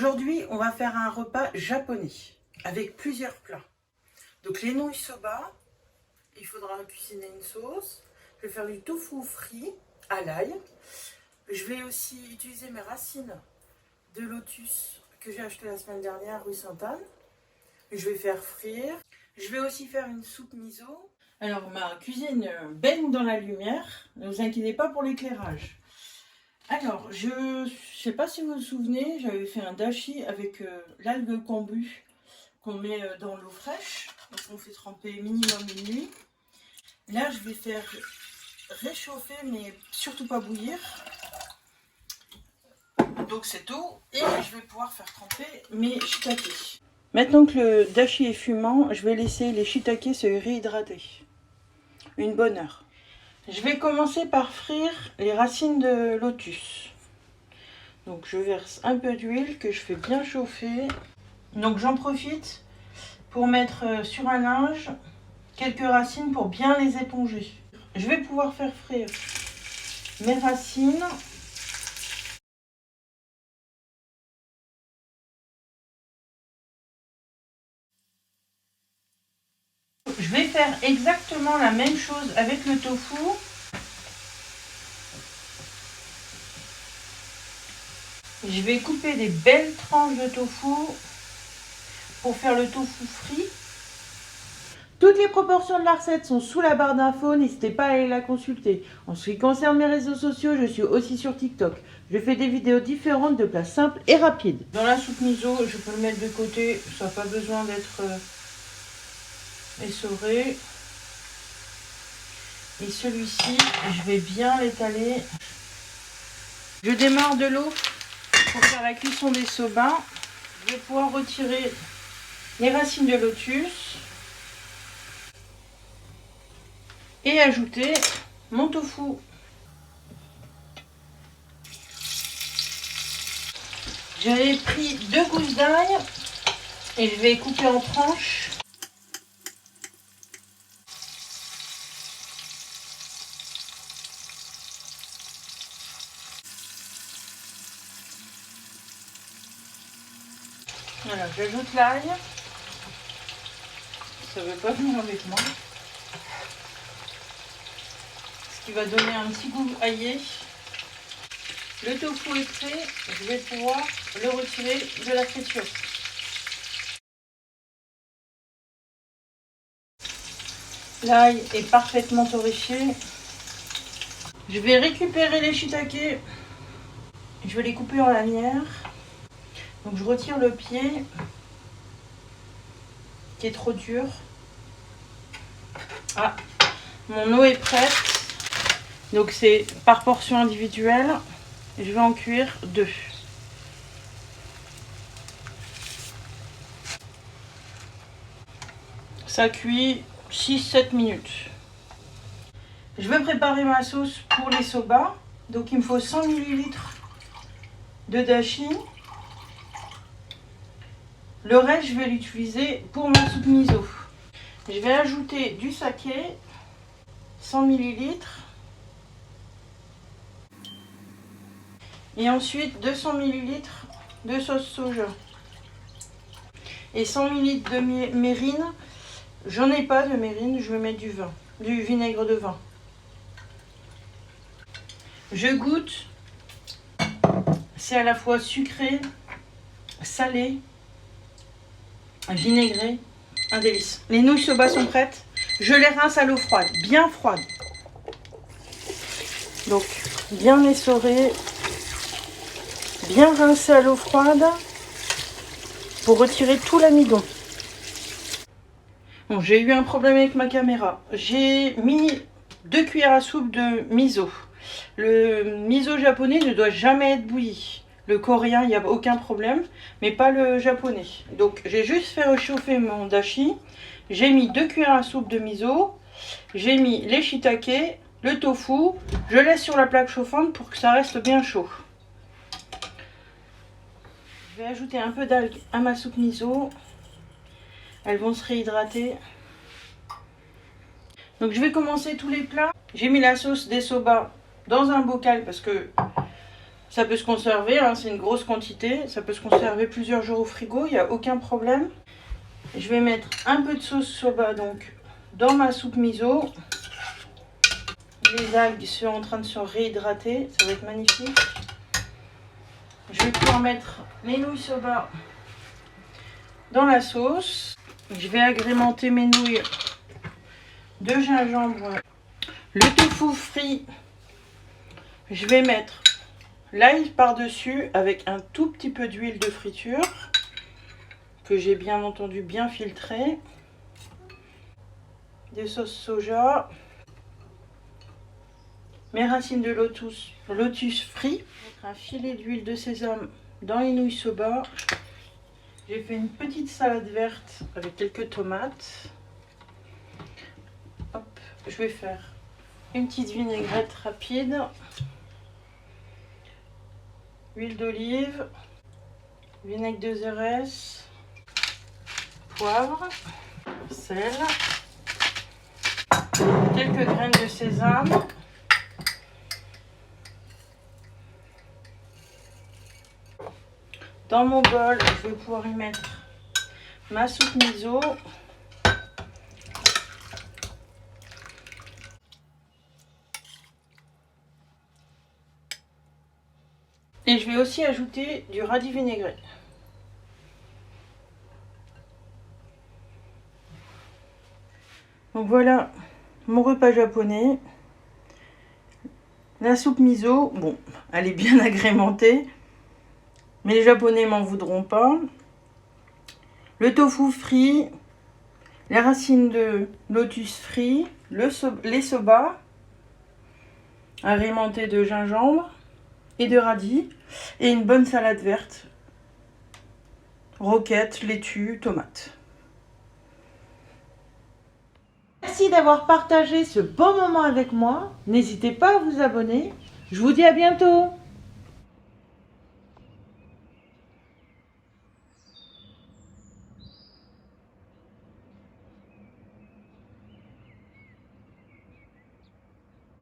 Aujourd'hui, on va faire un repas japonais avec plusieurs plats. Donc les nouilles soba, il faudra cuisiner une sauce. Je vais faire du tofu frit à l'ail. Je vais aussi utiliser mes racines de lotus que j'ai acheté la semaine dernière rue Sainte-Anne. Je vais faire frire. Je vais aussi faire une soupe miso. Alors ma cuisine baigne dans la lumière, ne vous inquiétez pas pour l'éclairage. Alors, je ne sais pas si vous vous souvenez, j'avais fait un dashi avec l'algue kombu qu'on met dans l'eau fraîche. Donc on fait tremper minimum une nuit. Là, je vais faire réchauffer, mais surtout pas bouillir. Donc cette eau, et je vais pouvoir faire tremper mes shiitake. Maintenant que le dashi est fumant, je vais laisser les shiitake se réhydrater. Une bonne heure. Je vais commencer par frire les racines de lotus. Donc je verse un peu d'huile que je fais bien chauffer. Donc j'en profite pour mettre sur un linge quelques racines pour bien les éponger. Je vais pouvoir faire frire mes racines. Je vais faire exactement la même chose avec le tofu. Je vais couper des belles tranches de tofu pour faire le tofu frit. Toutes les proportions de la recette sont sous la barre d'infos, n'hésitez pas à aller la consulter. En ce qui concerne mes réseaux sociaux, je suis aussi sur TikTok. Je fais des vidéos différentes de plats simples et rapides. Dans la soupe miso, je peux le mettre de côté, ça n'a pas besoin d'être essoré. Et celui-ci, je vais bien l'étaler. Je démarre de l'eau pour faire la cuisson des soba. Je vais pouvoir retirer les racines de lotus et ajouter mon tofu. J'avais pris 2 gousses d'ail et je vais couper en tranches. Voilà, j'ajoute l'ail. Ça ne veut pas venir avec moi. Ce qui va donner un petit goût aillé. Le tofu est prêt. Je vais pouvoir le retirer de la friture. L'ail est parfaitement torréfié. Je vais récupérer les shiitake. Je vais les couper en lanières. Donc je retire le pied qui est trop dur. Ah, mon eau est prête. Donc c'est par portion individuelle. Je vais en cuire 2. Ça cuit 6-7 minutes. Je vais préparer ma sauce pour les soba. Donc il me faut 100 ml de dashi. Le reste, je vais l'utiliser pour ma soupe miso. Je vais ajouter du saké, 100 ml. Et ensuite 200 ml de sauce soja. Et 100 ml de mérine. J'en ai pas de mérine, je vais mettre du vinaigre de vin. Je goûte. C'est à la fois sucré, salé, vinaigré, un délice. Les nouilles soba sont prêtes. Je les rince à l'eau froide, bien froide. Donc bien essoré, bien rincé à l'eau froide pour retirer tout l'amidon. Bon, j'ai eu un problème avec ma caméra. J'ai mis 2 cuillères à soupe de miso. Le miso japonais ne doit jamais être bouilli. Le coréen, il n'y a aucun problème, mais pas le japonais. Donc j'ai juste fait réchauffer mon dashi. J'ai mis 2 cuillères à soupe de miso. J'ai mis les shiitake, le tofu. Je laisse sur la plaque chauffante pour que ça reste bien chaud. Je vais ajouter un peu d'algues à ma soupe miso. Elles vont se réhydrater. Donc je vais commencer tous les plats. J'ai mis la sauce des soba dans un bocal parce que Ça peut se conserver, hein, c'est une grosse quantité. Ça peut se conserver plusieurs jours au frigo, il n'y a aucun problème. Je vais mettre un peu de sauce soba donc dans ma soupe miso. Les algues sont en train de se réhydrater, ça va être magnifique. Je vais pouvoir mettre les nouilles soba dans la sauce. Je vais agrémenter mes nouilles de gingembre. Le tofu frit, je vais mettre l'ail par-dessus avec un tout petit peu d'huile de friture que j'ai bien entendu bien filtré. Des sauces soja. Mes racines de lotus frit. Un filet d'huile de sésame dans les nouilles soba. J'ai fait une petite salade verte avec quelques tomates. Hop, je vais faire une petite vinaigrette rapide. Huile d'olive, vinaigre de Xérès, poivre, sel, quelques graines de sésame. Dans mon bol, je vais pouvoir y mettre ma soupe miso. Et je vais aussi ajouter du radis vinaigré. Donc voilà mon repas japonais. La soupe miso, bon, elle est bien agrémentée. Mais les Japonais m'en voudront pas. Le tofu frit, les racines de lotus frit, les soba, agrémentés de gingembre et de radis, et une bonne salade verte, roquette, laitue, tomate. Merci d'avoir partagé ce beau moment avec moi. N'hésitez pas à vous abonner. Je vous dis à bientôt.